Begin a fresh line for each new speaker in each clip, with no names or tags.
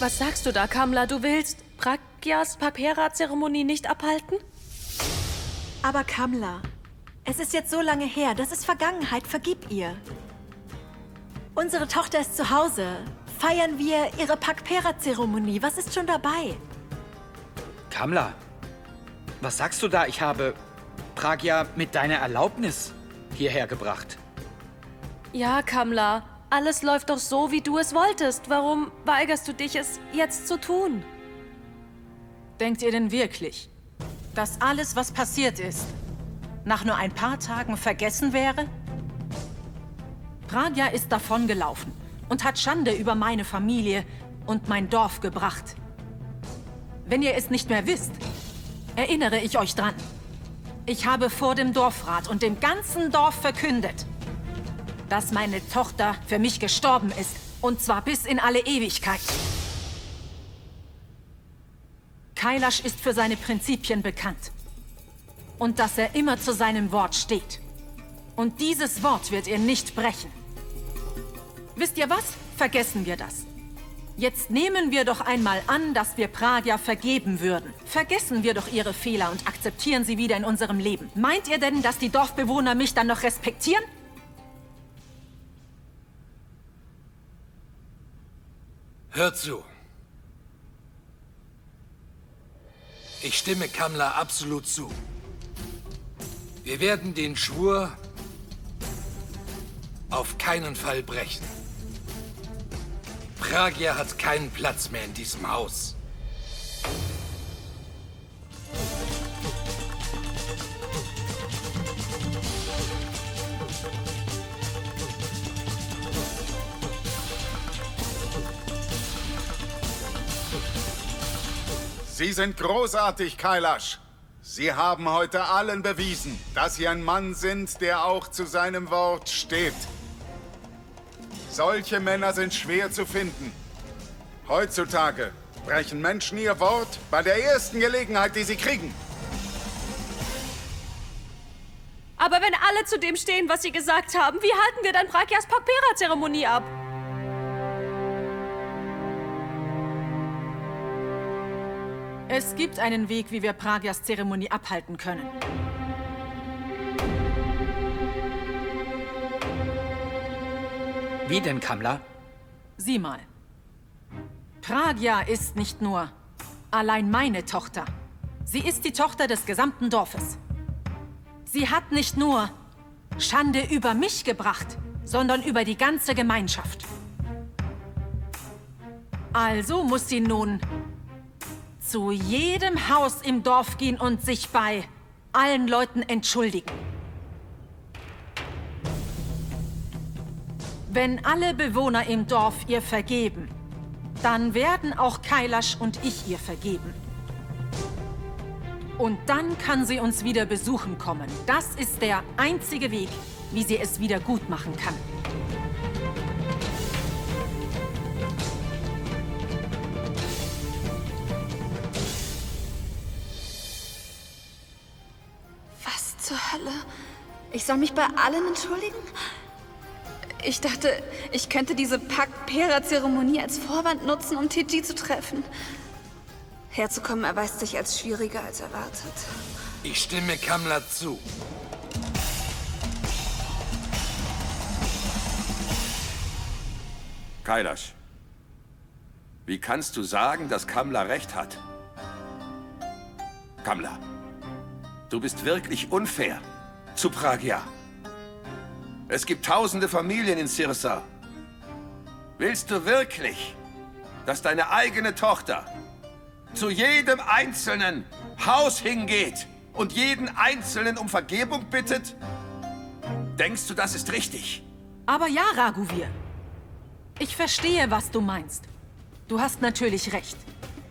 Was sagst du da, Kamla? Du willst Pragyas Pakpera-Zeremonie nicht abhalten?
Aber Kamla, es ist jetzt so lange her. Das ist Vergangenheit. Vergib ihr. Unsere Tochter ist zu Hause. Feiern wir ihre Pakpera-Zeremonie. Was ist schon dabei?
Kamla, was sagst du da? Ich habe Pragya mit deiner Erlaubnis hierher gebracht.
Ja, Kamla. Alles läuft doch so, wie du es wolltest. Warum weigerst du dich, es jetzt zu tun?
Denkt ihr denn wirklich, dass alles, was passiert ist, nach nur ein paar Tagen vergessen wäre? Pragya ist davongelaufen und hat Schande über meine Familie und mein Dorf gebracht. Wenn ihr es nicht mehr wisst, erinnere ich euch dran. Ich habe vor dem Dorfrat und dem ganzen Dorf verkündet, dass meine Tochter für mich gestorben ist. Und zwar bis in alle Ewigkeit. Kailash ist für seine Prinzipien bekannt. Und dass er immer zu seinem Wort steht. Und dieses Wort wird er nicht brechen. Wisst ihr was? Vergessen wir das. Jetzt nehmen wir doch einmal an, dass wir Pragya vergeben würden. Vergessen wir doch ihre Fehler und akzeptieren sie wieder in unserem Leben. Meint ihr denn, dass die Dorfbewohner mich dann noch respektieren?
Hört zu. Ich stimme Kamla absolut zu. Wir werden den Schwur auf keinen Fall brechen. Pragya hat keinen Platz mehr in diesem Haus.
Sie sind großartig, Kailash. Sie haben heute allen bewiesen, dass Sie ein Mann sind, der auch zu seinem Wort steht. Solche Männer sind schwer zu finden. Heutzutage brechen Menschen ihr Wort bei der ersten Gelegenheit, die sie kriegen.
Aber wenn alle zu dem stehen, was sie gesagt haben, wie halten wir dann Pragyas Pakpera-Zeremonie ab?
Es gibt einen Weg, wie wir Pragyas Zeremonie abhalten können.
Wie denn, Kamla?
Sieh mal. Pragya ist nicht nur allein meine Tochter. Sie ist die Tochter des gesamten Dorfes. Sie hat nicht nur Schande über mich gebracht, sondern über die ganze Gemeinschaft. Also muss sie nun zu jedem Haus im Dorf gehen und sich bei allen Leuten entschuldigen. Wenn alle Bewohner im Dorf ihr vergeben, dann werden auch Kailash und ich ihr vergeben. Und dann kann sie uns wieder besuchen kommen. Das ist der einzige Weg, wie sie es wieder gut machen kann.
Was zur Hölle? Ich soll mich bei allen entschuldigen? Ich dachte, ich könnte diese Pakpera-Zeremonie als Vorwand nutzen, um Tiji zu treffen. Herzukommen erweist sich als schwieriger als erwartet.
Ich stimme Kamla zu.
Kailash, wie kannst du sagen, dass Kamla recht hat? Kamla, du bist wirklich unfair zu Pragya. Es gibt tausende Familien in Sirsa. Willst du wirklich, dass deine eigene Tochter zu jedem einzelnen Haus hingeht und jeden Einzelnen um Vergebung bittet? Denkst du, das ist richtig?
Aber ja, Raghuvir. Ich verstehe, was du meinst. Du hast natürlich recht.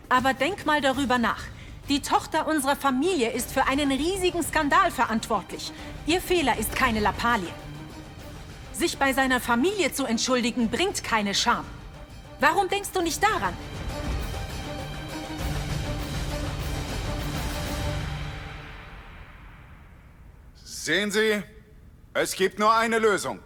Aber denk mal darüber nach. Die Tochter unserer Familie ist für einen riesigen Skandal verantwortlich. Ihr Fehler ist keine Lappalie. Sich bei seiner Familie zu entschuldigen, bringt keine Scham. Warum denkst du nicht daran?
Sehen Sie, es gibt nur eine Lösung.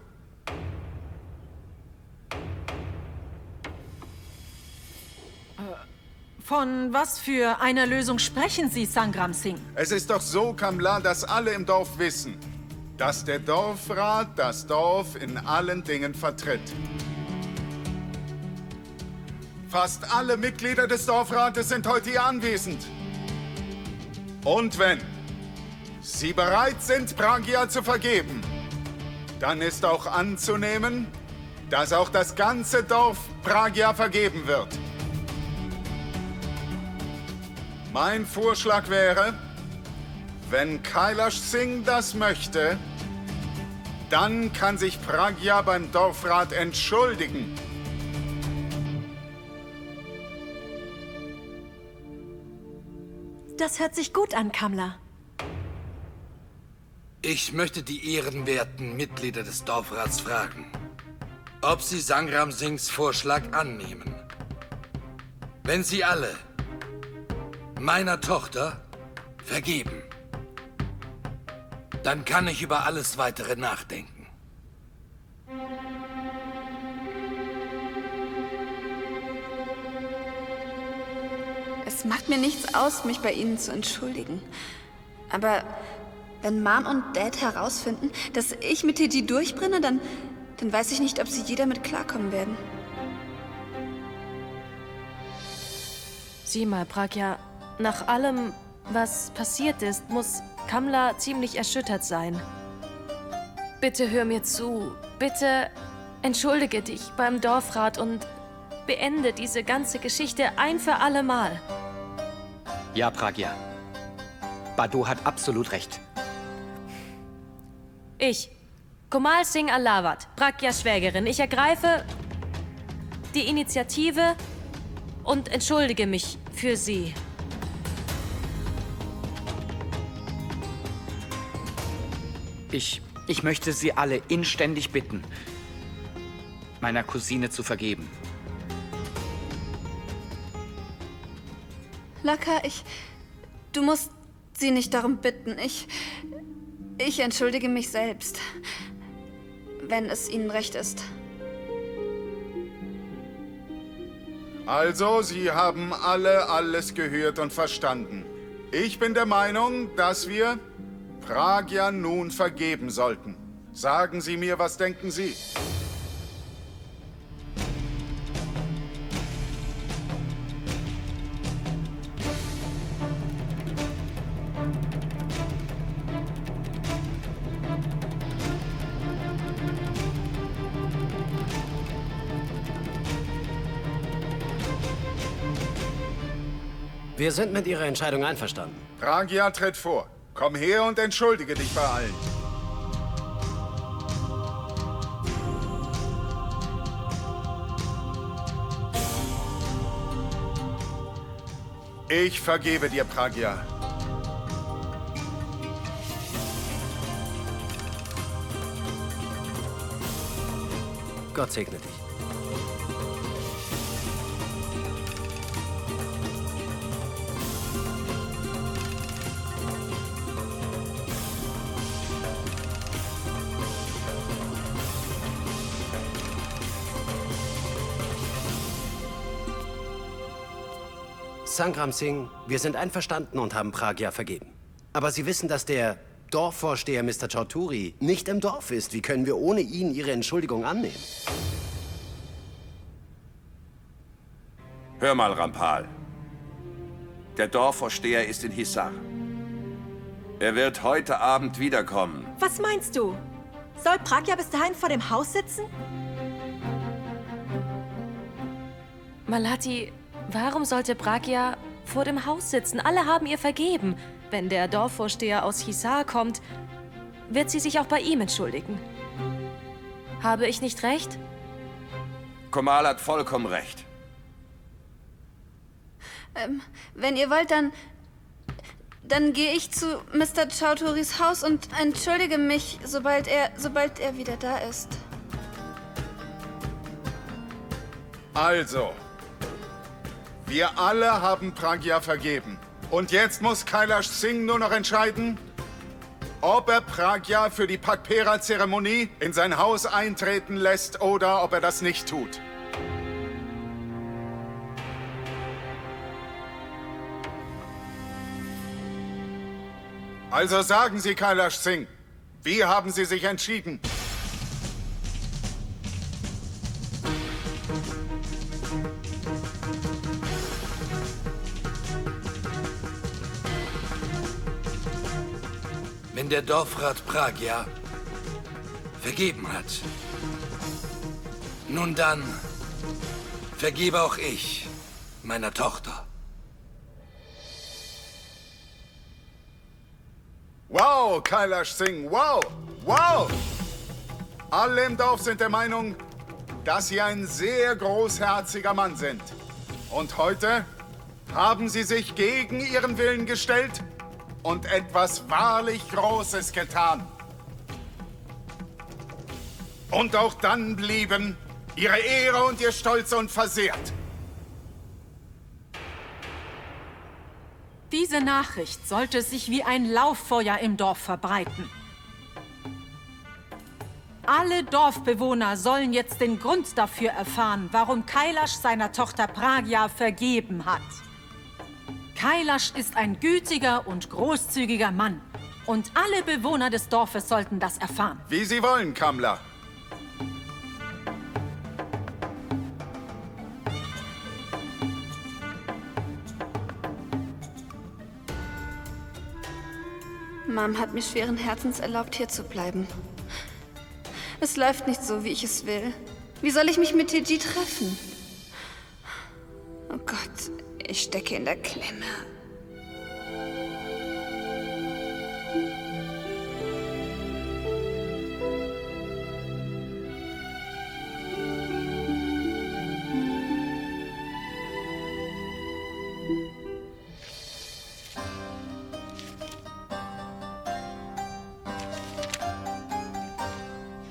Von was für einer Lösung sprechen Sie, Sangram Singh?
Es ist doch so, Kamla, dass alle im Dorf wissen, dass der Dorfrat das Dorf in allen Dingen vertritt. Fast alle Mitglieder des Dorfrates sind heute hier anwesend. Und wenn Sie bereit sind, Pragya zu vergeben, dann ist auch anzunehmen, dass auch das ganze Dorf Pragya vergeben wird. Mein Vorschlag wäre, wenn Kailash Singh das möchte, dann kann sich Pragya beim Dorfrat entschuldigen.
Das hört sich gut an, Kamla.
Ich möchte die ehrenwerten Mitglieder des Dorfrats fragen, ob sie Sangram Singhs Vorschlag annehmen. Wenn sie alle meiner Tochter vergeben, dann kann ich über alles Weitere nachdenken.
Es macht mir nichts aus, mich bei Ihnen zu entschuldigen. Aber wenn Mom und Dad herausfinden, dass ich mit Teji durchbrenne, dann weiß ich nicht, ob sie je damit klarkommen werden.
Sieh mal, Pragya, nach allem, was passiert ist, muss Kamla ziemlich erschüttert sein. Bitte hör mir zu. Bitte entschuldige dich beim Dorfrat und beende diese ganze Geschichte ein für alle Mal.
Ja, Pragya. Badu hat absolut recht.
Ich, Komal Singh Alawat, Pragyas Schwägerin, ich ergreife die Initiative und entschuldige mich für sie.
Ich möchte Sie alle inständig bitten, meiner Cousine zu vergeben.
Laka, du musst sie nicht darum bitten. Ich entschuldige mich selbst, wenn es Ihnen recht ist.
Also, Sie haben alle alles gehört und verstanden. Ich bin der Meinung, dass wir Pragya nun vergeben sollten. Sagen Sie mir, was denken Sie?
Wir sind mit Ihrer Entscheidung einverstanden.
Pragya, tritt vor. Komm her und entschuldige dich bei allen. Ich vergebe dir, Pragya.
Gott segne dich. Sangram Singh, wir sind einverstanden und haben Pragya vergeben. Aber Sie wissen, dass der Dorfvorsteher Mr. Chaudhuri nicht im Dorf ist. Wie können wir ohne ihn Ihre Entschuldigung annehmen?
Hör mal, Rampal. Der Dorfvorsteher ist in Hisar. Er wird heute Abend wiederkommen.
Was meinst du? Soll Pragya bis dahin vor dem Haus sitzen?
Malati, warum sollte Pragya vor dem Haus sitzen? Alle haben ihr vergeben. Wenn der Dorfvorsteher aus Hisar kommt, wird sie sich auch bei ihm entschuldigen. Habe ich nicht recht?
Komal hat vollkommen recht.
Wenn ihr wollt, dann gehe ich zu Mr. Chaudhuris Haus und entschuldige mich, sobald er wieder da ist.
Also, wir alle haben Pragya vergeben. Und jetzt muss Kailash Singh nur noch entscheiden, ob er Pragya für die Pakpera-Zeremonie in sein Haus eintreten lässt oder ob er das nicht tut. Also sagen Sie, Kailash Singh, wie haben Sie sich entschieden?
Wenn der Dorfrat Pragya vergeben hat, nun dann vergebe auch ich meiner Tochter.
Wow, Kailash Singh, wow, wow! Alle im Dorf sind der Meinung, dass Sie ein sehr großherziger Mann sind. Und heute haben Sie sich gegen Ihren Willen gestellt und etwas wahrlich Großes getan. Und auch dann blieben Ihre Ehre und Ihr Stolz unversehrt.
Diese Nachricht sollte sich wie ein Lauffeuer im Dorf verbreiten. Alle Dorfbewohner sollen jetzt den Grund dafür erfahren, warum Kailash seiner Tochter Pragya vergeben hat. Kailash ist ein gütiger und großzügiger Mann. Und alle Bewohner des Dorfes sollten das erfahren.
Wie Sie wollen, Kamla.
Mom hat mir schweren Herzens erlaubt, hier zu bleiben. Es läuft nicht so, wie ich es will. Wie soll ich mich mit Teji treffen? Oh Gott, ich stecke in der Klemme.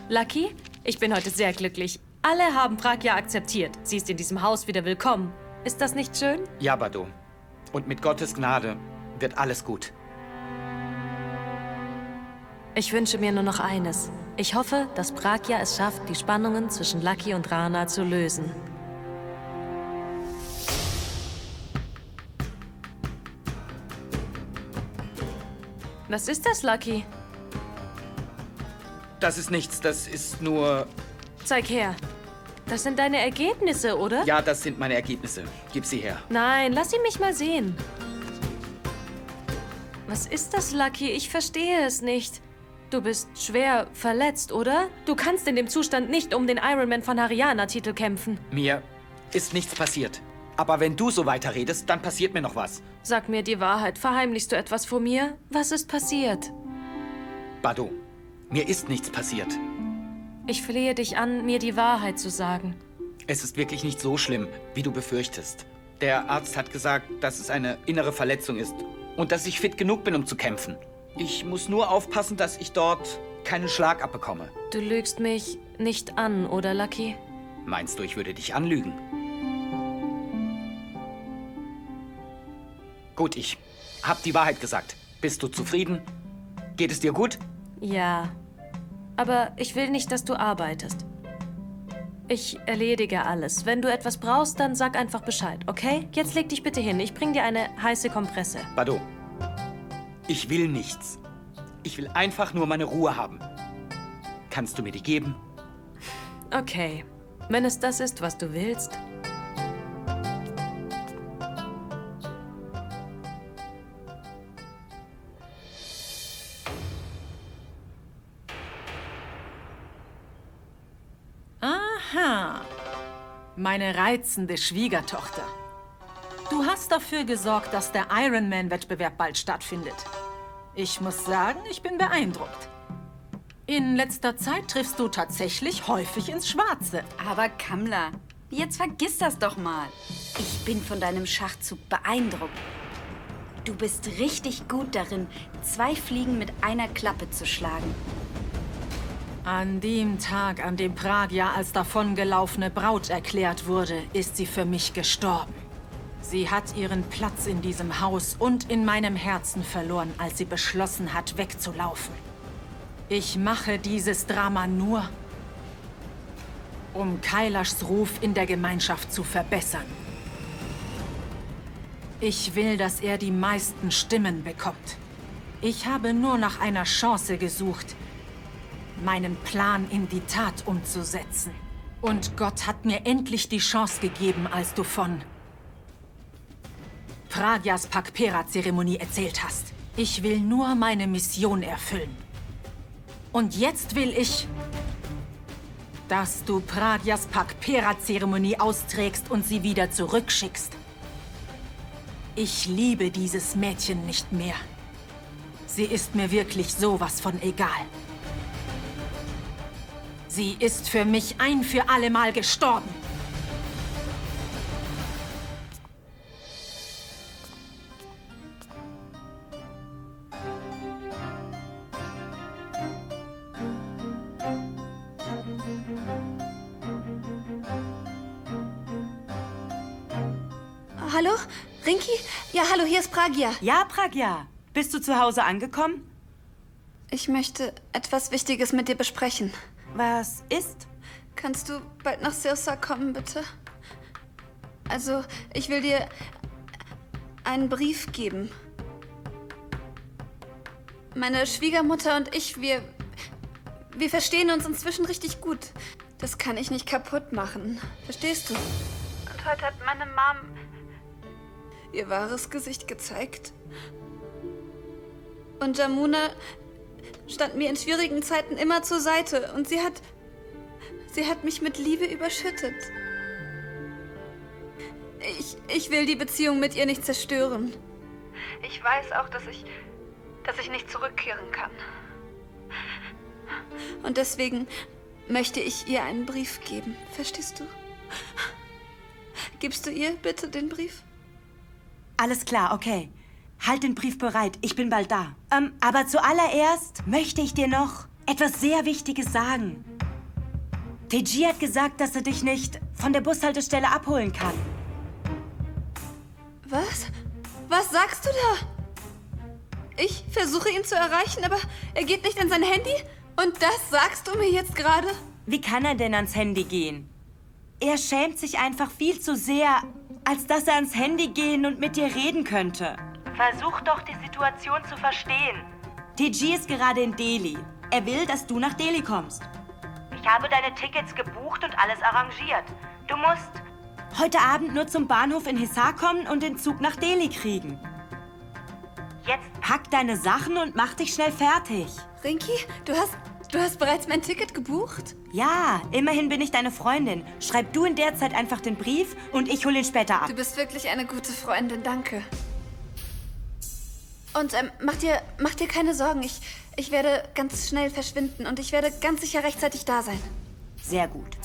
Lucky, ich bin heute sehr glücklich. Alle haben Pragya akzeptiert. Sie ist in diesem Haus wieder willkommen. Ist das nicht schön?
Ja, Bado. Und mit Gottes Gnade wird alles gut.
Ich wünsche mir nur noch eines. Ich hoffe, dass Pragya es schafft, die Spannungen zwischen Lucky und Rana zu lösen. Was ist das, Lucky?
Das ist nichts, das ist nur...
Zeig her. Das sind deine Ergebnisse, oder?
Ja, das sind meine Ergebnisse. Gib sie her.
Nein, lass sie mich mal sehen. Was ist das, Lucky? Ich verstehe es nicht. Du bist schwer verletzt, oder? Du kannst in dem Zustand nicht um den Ironman von Haryana-Titel kämpfen.
Mir ist nichts passiert. Aber wenn du so weiterredest, dann passiert mir noch was.
Sag mir die Wahrheit. Verheimlichst du etwas vor mir? Was ist passiert?
Bado, mir ist nichts passiert.
Ich flehe dich an, mir die Wahrheit zu sagen.
Es ist wirklich nicht so schlimm, wie du befürchtest. Der Arzt hat gesagt, dass es eine innere Verletzung ist und dass ich fit genug bin, um zu kämpfen. Ich muss nur aufpassen, dass ich dort keinen Schlag abbekomme.
Du lügst mich nicht an, oder, Lucky?
Meinst du, ich würde dich anlügen? Gut, ich hab die Wahrheit gesagt. Bist du zufrieden? Geht es dir gut?
Ja. Aber ich will nicht, dass du arbeitest. Ich erledige alles. Wenn du etwas brauchst, dann sag einfach Bescheid, okay? Jetzt leg dich bitte hin. Ich bring dir eine heiße Kompresse.
Bado, ich will nichts. Ich will einfach nur meine Ruhe haben. Kannst du mir die geben?
Okay. Wenn es das ist, was du willst.
Aha, meine reizende Schwiegertochter. Du hast dafür gesorgt, dass der Ironman-Wettbewerb bald stattfindet. Ich muss sagen, ich bin beeindruckt. In letzter Zeit triffst du tatsächlich häufig ins Schwarze.
Aber Kamla, jetzt vergiss das doch mal. Ich bin von deinem Schachzug beeindruckt. Du bist richtig gut darin, 2 Fliegen mit einer Klappe zu schlagen.
An dem Tag, an dem Pragya als davongelaufene Braut erklärt wurde, ist sie für mich gestorben. Sie hat ihren Platz in diesem Haus und in meinem Herzen verloren, als sie beschlossen hat, wegzulaufen. Ich mache dieses Drama nur, um Kailashs Ruf in der Gemeinschaft zu verbessern. Ich will, dass er die meisten Stimmen bekommt. Ich habe nur nach einer Chance gesucht, meinen Plan in die Tat umzusetzen. Und Gott hat mir endlich die Chance gegeben, als du von Pragyas Pakpera-Zeremonie erzählt hast. Ich will nur meine Mission erfüllen. Und jetzt will ich, dass du Pragyas Pakpera-Zeremonie austrägst und sie wieder zurückschickst. Ich liebe dieses Mädchen nicht mehr. Sie ist mir wirklich sowas von egal. Sie ist für mich ein für allemal gestorben.
Hallo? Rinki? Ja, hallo, hier ist Pragya.
Ja, Pragya. Bist du zu Hause angekommen?
Ich möchte etwas Wichtiges mit dir besprechen.
Was ist?
Kannst du bald nach Sirsa kommen, bitte? Also, ich will dir einen Brief geben. Meine Schwiegermutter und ich, wir verstehen uns inzwischen richtig gut. Das kann ich nicht kaputt machen. Verstehst du? Und heute hat meine Mom ihr wahres Gesicht gezeigt. Und Jamuna stand mir in schwierigen Zeiten immer zur Seite und sie hat mich mit Liebe überschüttet. Ich will die Beziehung mit ihr nicht zerstören. Ich weiß auch, dass ich nicht zurückkehren kann. Und deswegen möchte ich ihr einen Brief geben. Verstehst du? Gibst du ihr bitte den Brief?
Alles klar, okay. Halt den Brief bereit, ich bin bald da. Aber zuallererst möchte ich dir noch etwas sehr Wichtiges sagen. Teji hat gesagt, dass er dich nicht von der Bushaltestelle abholen kann.
Was? Was sagst du da? Ich versuche ihn zu erreichen, aber er geht nicht an sein Handy? Und das sagst du mir jetzt gerade?
Wie kann er denn ans Handy gehen? Er schämt sich einfach viel zu sehr, als dass er ans Handy gehen und mit dir reden könnte. Versuch doch, die Situation zu verstehen. Teji ist gerade in Delhi. Er will, dass du nach Delhi kommst. Ich habe deine Tickets gebucht und alles arrangiert. Du musst heute Abend nur zum Bahnhof in Hisar kommen und den Zug nach Delhi kriegen. Jetzt pack deine Sachen und mach dich schnell fertig.
Rinki, du hast bereits mein Ticket gebucht?
Ja, immerhin bin ich deine Freundin. Schreib du in der Zeit einfach den Brief und ich hole ihn später ab.
Du bist wirklich eine gute Freundin, danke. Und mach dir keine Sorgen. Ich werde ganz schnell verschwinden und ich werde ganz sicher rechtzeitig da sein.
Sehr gut.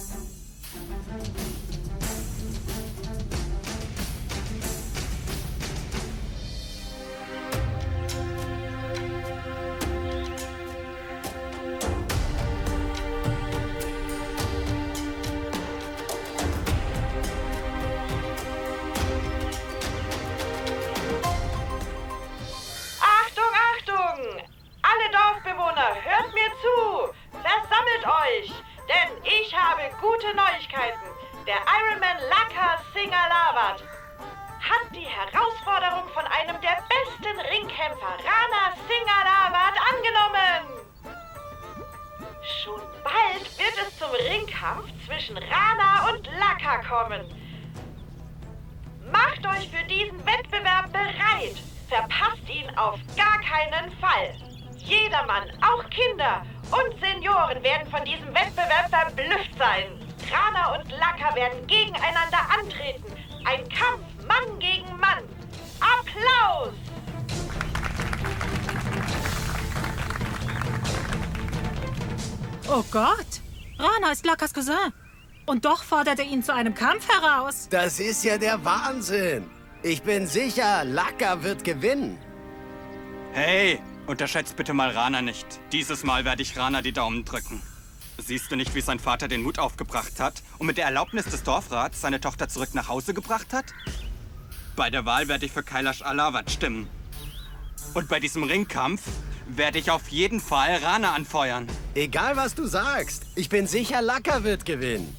Dorfbewohner, hört mir zu! Versammelt euch! Denn ich habe gute Neuigkeiten. Der Ironman Laka Singalawat hat die Herausforderung von einem der besten Ringkämpfer, Rana Singalawat, angenommen. Schon bald wird es zum Ringkampf zwischen Rana und Laka kommen. Macht euch für diesen Wettbewerb bereit. Verpasst ihn auf gar keinen Fall. Jedermann, auch Kinder und Senioren werden von diesem Wettbewerb verblüfft sein. Rana und Laka werden gegeneinander antreten. Ein Kampf Mann gegen Mann. Applaus!
Oh Gott! Rana ist Lakas Cousin. Und doch fordert er ihn zu einem Kampf heraus.
Das ist ja der Wahnsinn. Ich bin sicher, Laka wird gewinnen.
Hey, unterschätzt bitte mal Rana nicht. Dieses Mal werde ich Rana die Daumen drücken. Siehst du nicht, wie sein Vater den Mut aufgebracht hat und mit der Erlaubnis des Dorfrats seine Tochter zurück nach Hause gebracht hat? Bei der Wahl werde ich für Kailash Alawat stimmen. Und bei diesem Ringkampf werde ich auf jeden Fall Rana anfeuern.
Egal, was du sagst. Ich bin sicher, Laka wird gewinnen.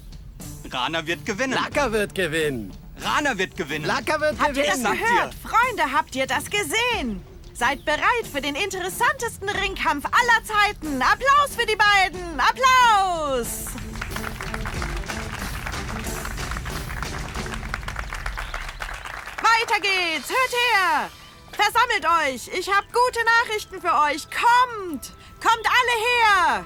Rana wird gewinnen.
Laka wird gewinnen.
Rana wird gewinnen.
Laka wird
Habt ihr
gewinnen.
das gehört? Freunde, habt ihr das gesehen?
Seid bereit für den interessantesten Ringkampf aller Zeiten. Applaus für die beiden. Applaus! Weiter geht's. Hört her. Versammelt euch. Ich habe gute Nachrichten für euch. Kommt. Kommt alle her.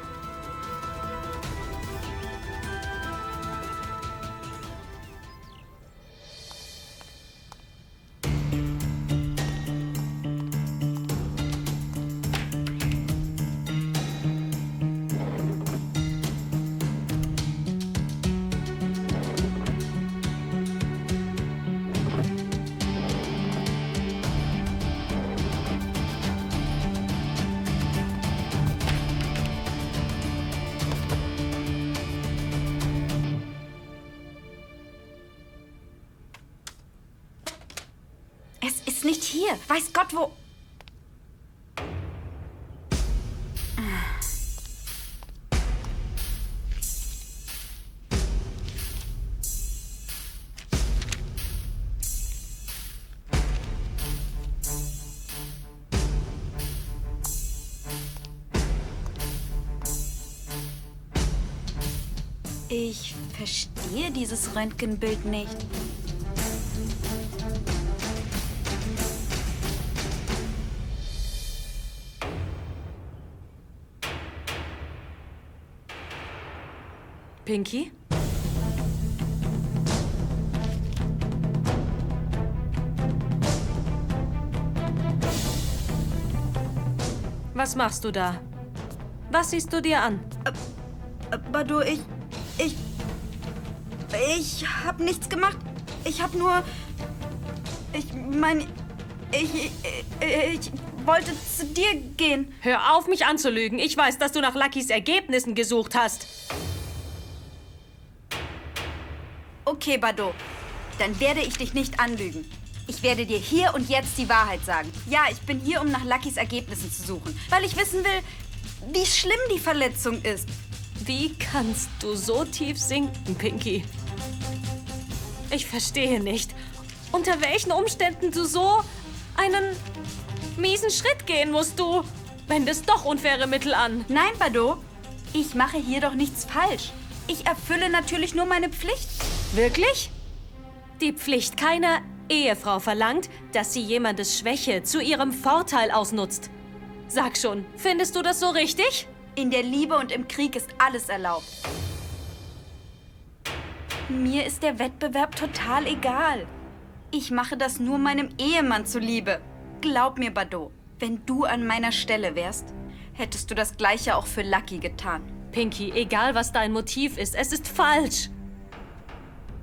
Es ist nicht hier. Weiß Gott, wo... Ich verstehe dieses Röntgenbild nicht.
Pinky? Was machst du da? Was siehst du dir an?
Bado, ich hab nichts gemacht. Ich hab nur... Ich wollte zu dir gehen.
Hör auf, mich anzulügen. Ich weiß, dass du nach Luckys Ergebnissen gesucht hast.
Okay, Bado. Dann werde ich dich nicht anlügen. Ich werde dir hier und jetzt die Wahrheit sagen. Ja, ich bin hier, um nach Luckys Ergebnissen zu suchen. Weil ich wissen will, wie schlimm die Verletzung ist.
Wie kannst du so tief sinken, Pinky? Ich verstehe nicht, unter welchen Umständen du so einen miesen Schritt gehen musst. Du wendest doch unfaire Mittel an.
Nein, Bado. Ich mache hier doch nichts falsch. Ich erfülle natürlich nur meine Pflicht.
Wirklich? Die Pflicht keiner Ehefrau verlangt, dass sie jemandes Schwäche zu ihrem Vorteil ausnutzt. Sag schon, findest du das so richtig?
In der Liebe und im Krieg ist alles erlaubt. Mir ist der Wettbewerb total egal. Ich mache das nur meinem Ehemann zuliebe. Glaub mir, Bado, wenn du an meiner Stelle wärst, hättest du das Gleiche auch für Lucky getan.
Pinky, egal was dein Motiv ist, es ist falsch.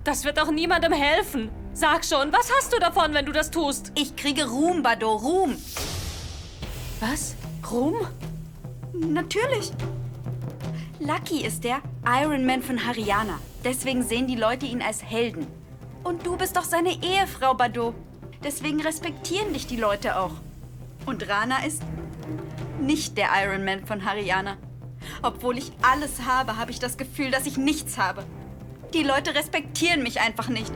Das wird auch niemandem helfen. Sag schon, was hast du davon, wenn du das tust?
Ich kriege Ruhm, Bado, Ruhm.
Was? Ruhm?
Natürlich. Lucky ist der Iron Man von Haryana. Deswegen sehen die Leute ihn als Helden. Und du bist doch seine Ehefrau, Bado. Deswegen respektieren dich die Leute auch. Und Rana ist nicht der Iron Man von Haryana. Obwohl ich alles habe, habe ich das Gefühl, dass ich nichts habe. Die Leute respektieren mich einfach nicht.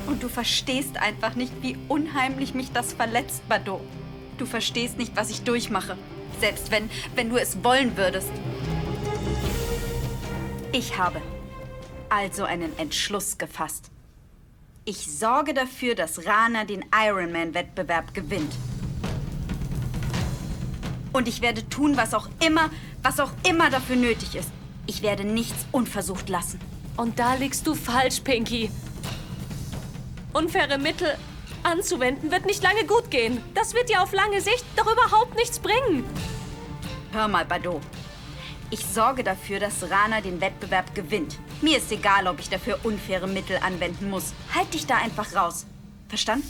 Und du verstehst einfach nicht, wie unheimlich mich das verletzt, Bado. Du verstehst nicht, was ich durchmache. Selbst wenn du es wollen würdest. Ich habe also einen Entschluss gefasst. Ich sorge dafür, dass Rana den Ironman-Wettbewerb gewinnt. Und ich werde tun, was auch immer dafür nötig ist. Ich werde nichts unversucht lassen.
Und da liegst du falsch, Pinky. Unfaire Mittel anzuwenden wird nicht lange gut gehen. Das wird dir auf lange Sicht doch überhaupt nichts bringen.
Hör mal, Bado. Ich sorge dafür, dass Rana den Wettbewerb gewinnt. Mir ist egal, ob ich dafür unfaire Mittel anwenden muss. Halt dich da einfach raus. Verstanden?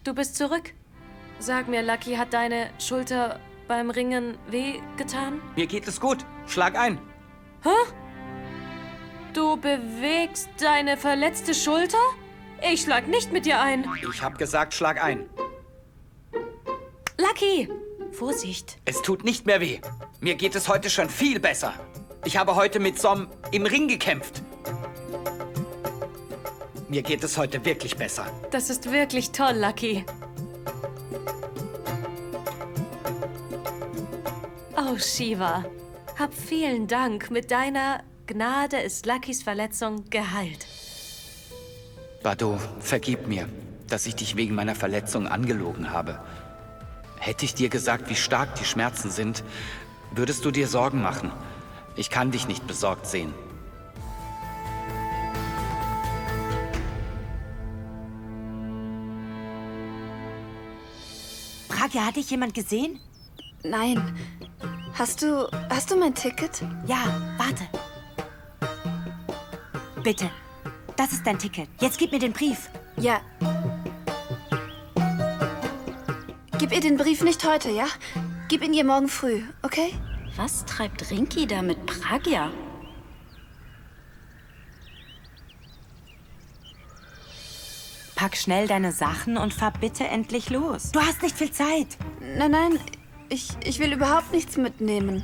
Du bist zurück. Sag mir, Lucky, hat deine Schulter beim Ringen weh getan?
Mir geht es gut. Schlag ein.
Hä? Du bewegst deine verletzte Schulter? Ich schlag nicht mit dir ein.
Ich hab gesagt, schlag ein.
Lucky! Vorsicht.
Es tut nicht mehr weh. Mir geht es heute schon viel besser. Ich habe heute mit Som im Ring gekämpft. Mir geht es heute wirklich besser.
Das ist wirklich toll, Lucky. Oh, Shiva. Hab vielen Dank. Mit deiner Gnade ist Luckys Verletzung geheilt.
Bado, vergib mir, dass ich dich wegen meiner Verletzung angelogen habe. Hätte ich dir gesagt, wie stark die Schmerzen sind, würdest du dir Sorgen machen. Ich kann dich nicht besorgt sehen.
Pragya, hat dich jemand gesehen?
Nein. Hast du mein Ticket?
Ja, warte. Bitte. Das ist dein Ticket. Jetzt gib mir den Brief.
Ja. Gib ihr den Brief nicht heute, ja? Gib ihn ihr morgen früh, okay?
Was treibt Rinki da mit Pragya?
Pack schnell deine Sachen und fahr bitte endlich los. Du hast nicht viel Zeit.
Nein, ich will überhaupt nichts mitnehmen.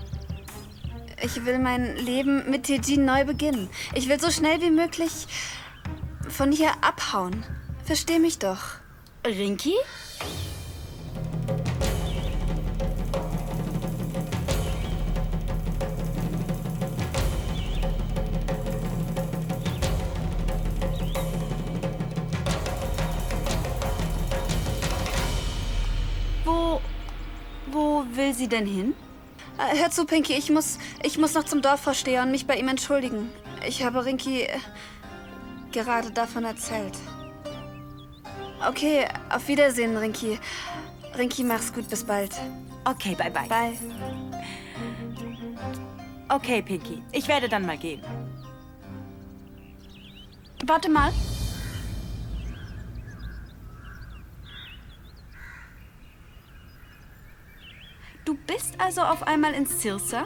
Ich will mein Leben mit Teji neu beginnen. Ich will so schnell wie möglich von hier abhauen. Versteh mich doch.
Rinki? Wo will sie denn hin?
Hör zu, Pinky, ich muss noch zum Dorfvorsteher und mich bei ihm entschuldigen. Ich habe Rinki gerade davon erzählt. Okay, auf Wiedersehen, Rinki. Rinki, mach's gut, bis bald.
Okay, bye bye.
Bye.
Okay, Pinky, ich werde dann mal gehen.
Warte mal. Du bist also auf einmal in Sirsa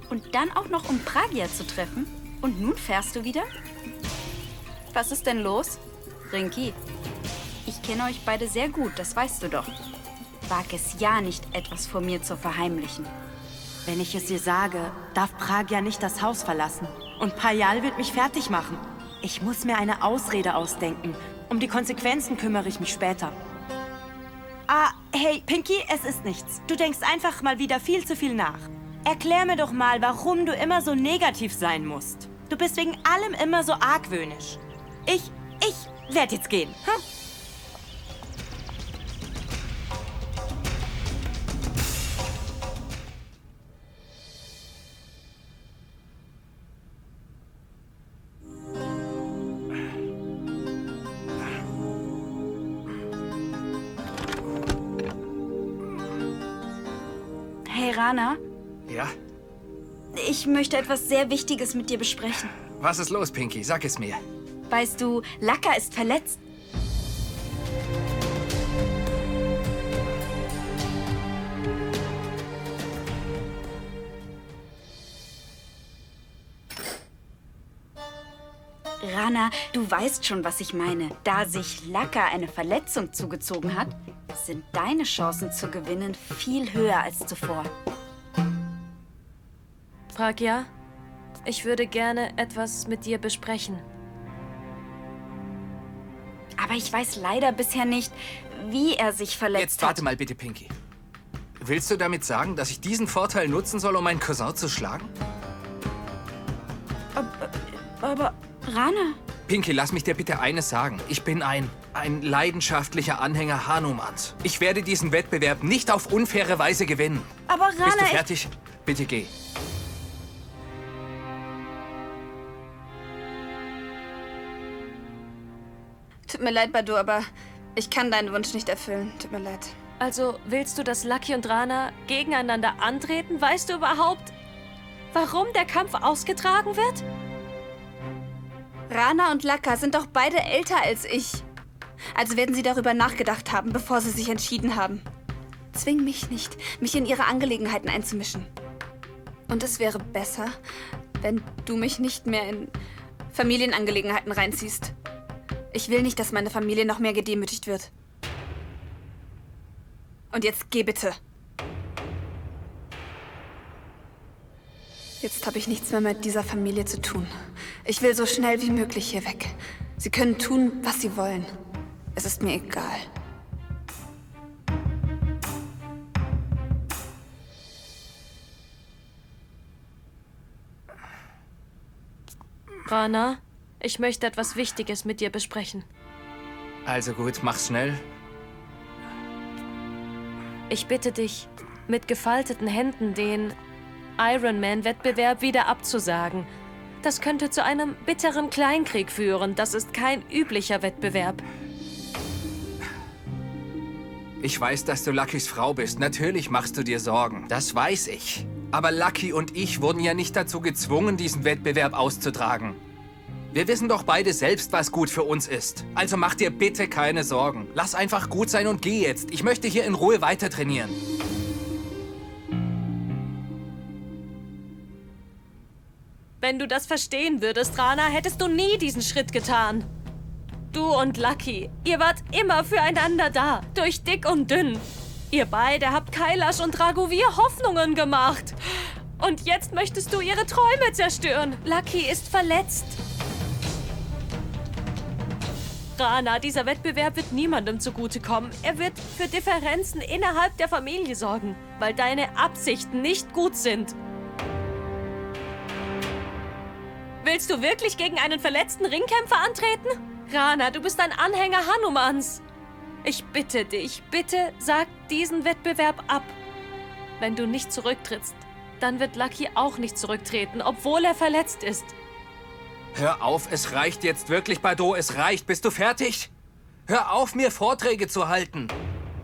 und dann auch noch, um Pragya zu treffen? Und nun fährst du wieder? Was ist denn los? Rinki, ich kenne euch beide sehr gut, das weißt du doch. Wag es ja nicht, etwas vor mir zu verheimlichen.
Wenn ich es dir sage, darf Pragya nicht das Haus verlassen. Und Payal wird mich fertig machen. Ich muss mir eine Ausrede ausdenken. Um die Konsequenzen kümmere ich mich später. Ah, hey, Pinky, es ist nichts. Du denkst einfach mal wieder viel zu viel nach. Erklär mir doch mal, warum du immer so negativ sein musst. Du bist wegen allem immer so argwöhnisch. Ich werde jetzt gehen. Hm?
Hey, Rana.
Ja?
Ich möchte etwas sehr Wichtiges mit dir besprechen.
Was ist los, Pinky? Sag es mir.
Weißt du, Laka ist verletzt. Rana, du weißt schon, was ich meine. Da sich Laka eine Verletzung zugezogen hat, sind deine Chancen zu gewinnen viel höher als zuvor.
Pragya, ich würde gerne etwas mit dir besprechen.
Aber ich weiß leider bisher nicht, wie er sich verletzt
Jetzt warte mal bitte, Pinky. Willst du damit sagen, dass ich diesen Vorteil nutzen soll, um meinen Cousin zu schlagen?
Aber Rana...
Pinky, lass mich dir bitte eines sagen. Ich bin ein leidenschaftlicher Anhänger Hanumans. Ich werde diesen Wettbewerb nicht auf unfaire Weise gewinnen.
Aber Rana...
Bist du fertig? Bitte geh.
Tut mir leid, Badu, aber ich kann deinen Wunsch nicht erfüllen. Tut mir leid.
Also, willst du, dass Lucky und Rana gegeneinander antreten? Weißt du überhaupt, warum der Kampf ausgetragen wird?
Rana und Laka sind doch beide älter als ich. Also werden sie darüber nachgedacht haben, bevor sie sich entschieden haben. Zwing mich nicht, mich in ihre Angelegenheiten einzumischen. Und es wäre besser, wenn du mich nicht mehr in Familienangelegenheiten reinziehst. Ich will nicht, dass meine Familie noch mehr gedemütigt wird. Und jetzt geh bitte. Jetzt habe ich nichts mehr mit dieser Familie zu tun. Ich will so schnell wie möglich hier weg. Sie können tun, was sie wollen. Es ist mir egal.
Rana, ich möchte etwas Wichtiges mit dir besprechen.
Also gut, mach's schnell.
Ich bitte dich, mit gefalteten Händen den Ironman-Wettbewerb wieder abzusagen. Das könnte zu einem bitteren Kleinkrieg führen. Das ist kein üblicher Wettbewerb.
Ich weiß, dass du Luckys Frau bist. Natürlich machst du dir Sorgen. Das weiß ich. Aber Lucky und ich wurden ja nicht dazu gezwungen, diesen Wettbewerb auszutragen. Wir wissen doch beide selbst, was gut für uns ist. Also mach dir bitte keine Sorgen. Lass einfach gut sein und geh jetzt. Ich möchte hier in Ruhe weiter trainieren.
Wenn du das verstehen würdest, Rana, hättest du nie diesen Schritt getan. Du und Lucky, ihr wart immer füreinander da, durch dick und dünn. Ihr beide habt Kailash und Raghuveer Hoffnungen gemacht. Und jetzt möchtest du ihre Träume zerstören. Lucky ist verletzt. Rana, dieser Wettbewerb wird niemandem zugutekommen. Er wird für Differenzen innerhalb der Familie sorgen, weil deine Absichten nicht gut sind. Willst du wirklich gegen einen verletzten Ringkämpfer antreten? Rana, du bist ein Anhänger Hanumans. Ich bitte dich, bitte sag diesen Wettbewerb ab. Wenn du nicht zurücktrittst, dann wird Lucky auch nicht zurücktreten, obwohl er verletzt ist.
Hör auf, es reicht jetzt wirklich, Bado, es reicht. Bist du fertig? Hör auf, mir Vorträge zu halten.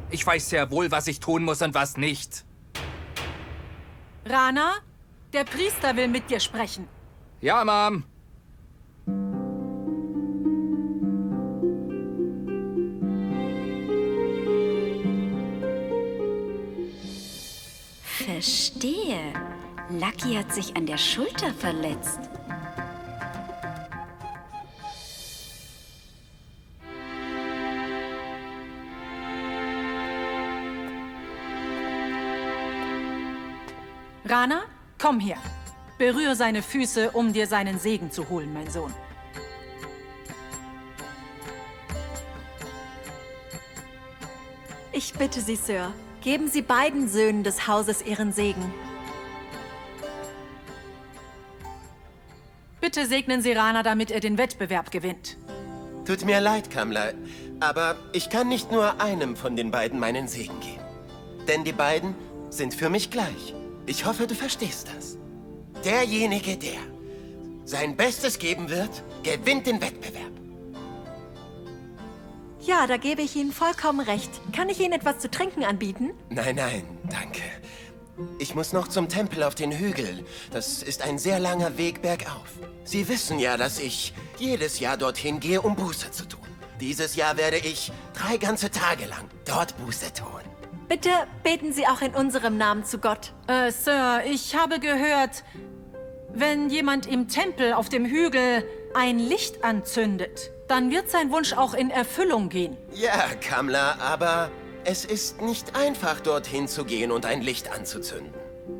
Ich weiß sehr wohl, was ich tun muss und was nicht.
Rana, der Priester will mit dir sprechen.
Ja, Mom.
Verstehe. Lucky hat sich an der Schulter verletzt.
Rana, komm her. Berühre seine Füße, um dir seinen Segen zu holen, mein Sohn.
Ich bitte Sie, Sir, geben Sie beiden Söhnen des Hauses Ihren Segen.
Bitte segnen Sie Rana, damit er den Wettbewerb gewinnt.
Tut mir leid, Kamla, aber ich kann nicht nur einem von den beiden meinen Segen geben. Denn die beiden sind für mich gleich. Ich hoffe, du verstehst das. Derjenige, der sein Bestes geben wird, gewinnt den Wettbewerb.
Ja, da gebe ich Ihnen vollkommen recht. Kann ich Ihnen etwas zu trinken anbieten?
Nein, nein, danke. Ich muss noch zum Tempel auf den Hügel. Das ist ein sehr langer Weg bergauf. Sie wissen ja, dass ich jedes Jahr dorthin gehe, um Buße zu tun. Dieses Jahr werde ich 3 ganze Tage lang dort Buße tun.
Bitte beten Sie auch in unserem Namen zu Gott.
Sir, ich habe gehört, wenn jemand im Tempel auf dem Hügel ein Licht anzündet, dann wird sein Wunsch auch in Erfüllung gehen.
Ja, Kamla, aber es ist nicht einfach, dorthin zu gehen und ein Licht anzuzünden.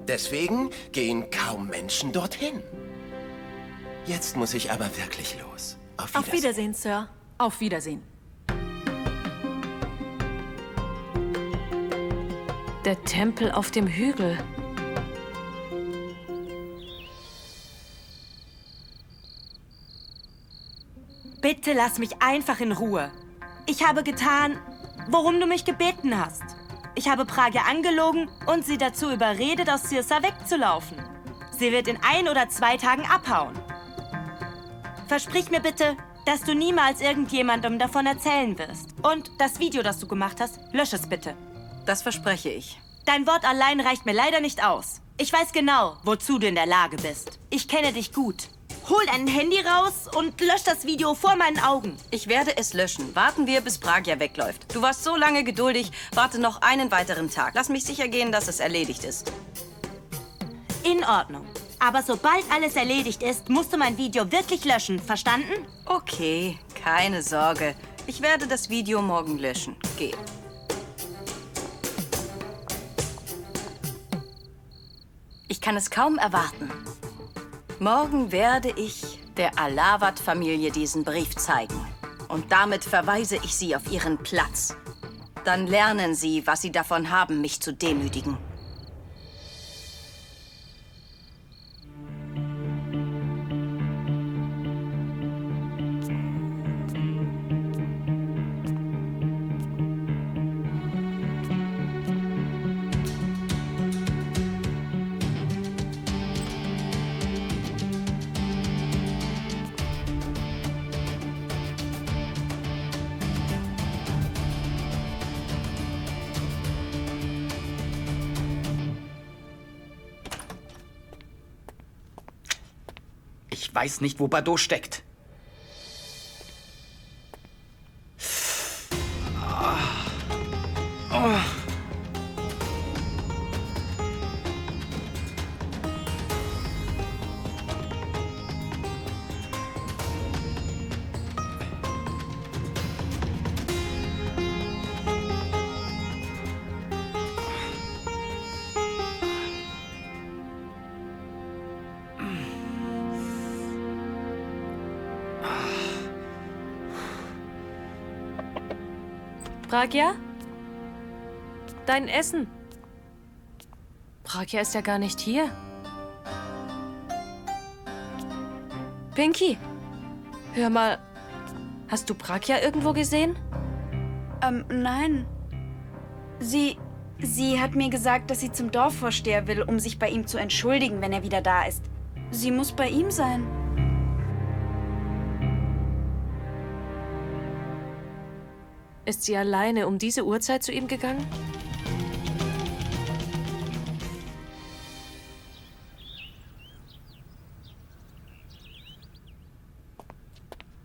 Deswegen gehen kaum Menschen dorthin. Jetzt muss ich aber wirklich los. Auf Wiedersehen.
Auf Wiedersehen, Sir.
Auf Wiedersehen.
Der Tempel auf dem Hügel.
Bitte lass mich einfach in Ruhe. Ich habe getan, worum du mich gebeten hast. Ich habe Pragya angelogen und sie dazu überredet, aus Cirsa wegzulaufen. Sie wird in 1 oder 2 Tagen abhauen. Versprich mir bitte, dass du niemals irgendjemandem davon erzählen wirst. Und das Video, das du gemacht hast, lösch es bitte.
Das verspreche ich.
Dein Wort allein reicht mir leider nicht aus. Ich weiß genau, wozu du in der Lage bist. Ich kenne dich gut. Hol dein Handy raus und lösch das Video vor meinen Augen.
Ich werde es löschen. Warten wir, bis Pragya wegläuft. Du warst so lange geduldig. Warte noch einen weiteren Tag. Lass mich sicher gehen, dass es erledigt ist.
In Ordnung. Aber sobald alles erledigt ist, musst du mein Video wirklich löschen. Verstanden?
Okay, keine Sorge. Ich werde das Video morgen löschen. Geh. Ich kann es kaum erwarten. Morgen werde ich der Alavat-Familie diesen Brief zeigen. Und damit verweise ich sie auf ihren Platz. Dann lernen sie, was sie davon haben, mich zu demütigen.
Ich weiß nicht, wo Bardot steckt.
Pragya? Dein Essen. Pragya ist ja gar nicht hier. Pinky, hör mal, hast du Pragya irgendwo gesehen?
Nein. Sie hat mir gesagt, dass sie zum Dorfvorsteher will, um sich bei ihm zu entschuldigen, wenn er wieder da ist. Sie muss bei ihm sein.
Ist sie alleine um diese Uhrzeit zu ihm gegangen?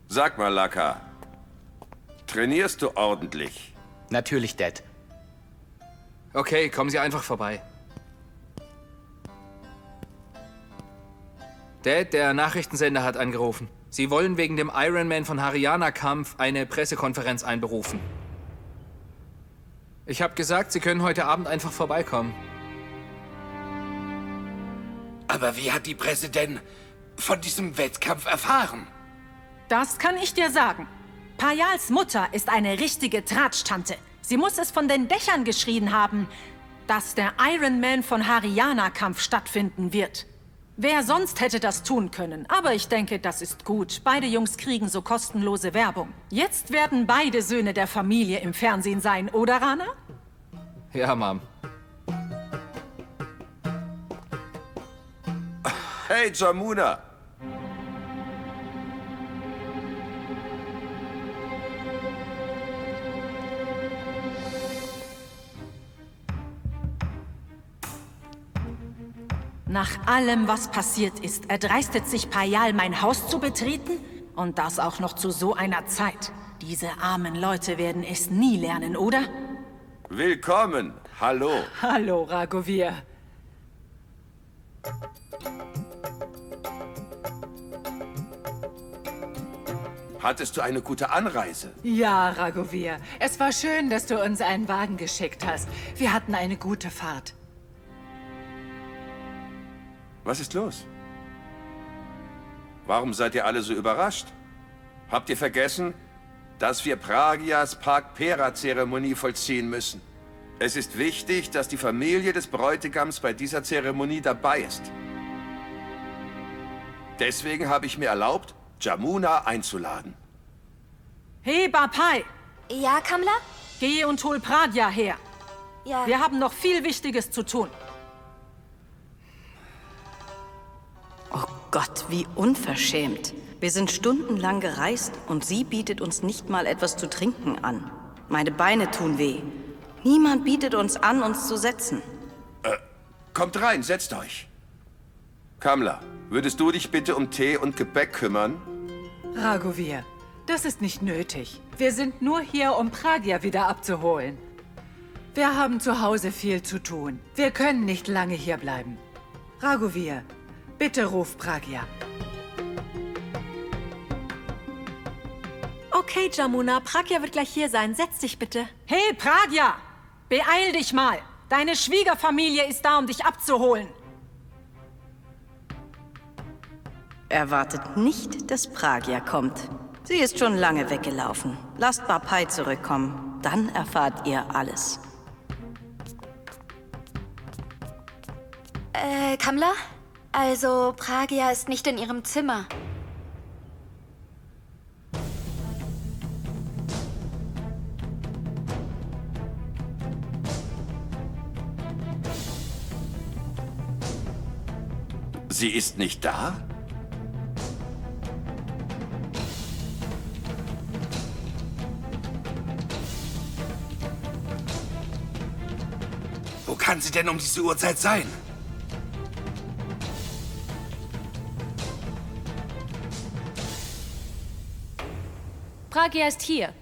Sag mal, Laka, trainierst du ordentlich?
Natürlich, Dad.
Okay, kommen Sie einfach vorbei. Dad, der Nachrichtensender hat angerufen. Sie wollen wegen dem Ironman von Haryana-Kampf eine Pressekonferenz einberufen. Ich habe gesagt, Sie können heute Abend einfach vorbeikommen.
Aber wie hat die Presse denn von diesem Wettkampf erfahren?
Das kann ich dir sagen. Payals Mutter ist eine richtige Tratsch-Tante. Sie muss es von den Dächern geschrien haben, dass der Ironman von Haryana-Kampf stattfinden wird. Wer sonst hätte das tun können? Aber ich denke, das ist gut. Beide Jungs kriegen so kostenlose Werbung. Jetzt werden beide Söhne der Familie im Fernsehen sein, oder, Rana?
Ja, Mom.
Hey, Jamuna!
Nach allem, was passiert ist, erdreistet sich Payal, mein Haus zu betreten? Und das auch noch zu so einer Zeit. Diese armen Leute werden es nie lernen, oder?
Willkommen. Hallo.
Hallo, Raghuveer.
Hattest du eine gute Anreise?
Ja, Raghuveer. Es war schön, dass du uns einen Wagen geschickt hast. Wir hatten eine gute Fahrt.
Was ist los? Warum seid ihr alle so überrascht? Habt ihr vergessen, dass wir Pragyas Pag-Pera-Zeremonie vollziehen müssen? Es ist wichtig, dass die Familie des Bräutigams bei dieser Zeremonie dabei ist. Deswegen habe ich mir erlaubt, Jamuna einzuladen.
Hey, Bapai!
Ja, Kamla?
Geh und hol Pragya her.
Ja.
Wir haben noch viel Wichtiges zu tun.
Oh Gott, wie unverschämt. Wir sind stundenlang gereist und sie bietet uns nicht mal etwas zu trinken an. Meine Beine tun weh. Niemand bietet uns an, uns zu setzen.
Kommt rein, setzt euch. Kamla, würdest du dich bitte um Tee und Gebäck kümmern?
Raghuveer, das ist nicht nötig. Wir sind nur hier, um Pragya wieder abzuholen. Wir haben zu Hause viel zu tun. Wir können nicht lange hier bleiben. Raghuveer, Bitte ruf Pragya.
Okay, Jamuna, Pragya wird gleich hier sein. Setz dich bitte.
Hey, Pragya! Beeil dich mal! Deine Schwiegerfamilie ist da, um dich abzuholen.
Erwartet nicht, dass Pragya kommt. Sie ist schon lange weggelaufen. Lasst Bapai zurückkommen. Dann erfahrt ihr alles.
Kamla? Also, Pragya ist nicht in ihrem Zimmer.
Sie ist nicht da?
Wo kann sie denn um diese Uhrzeit sein?
Pragya ist hier.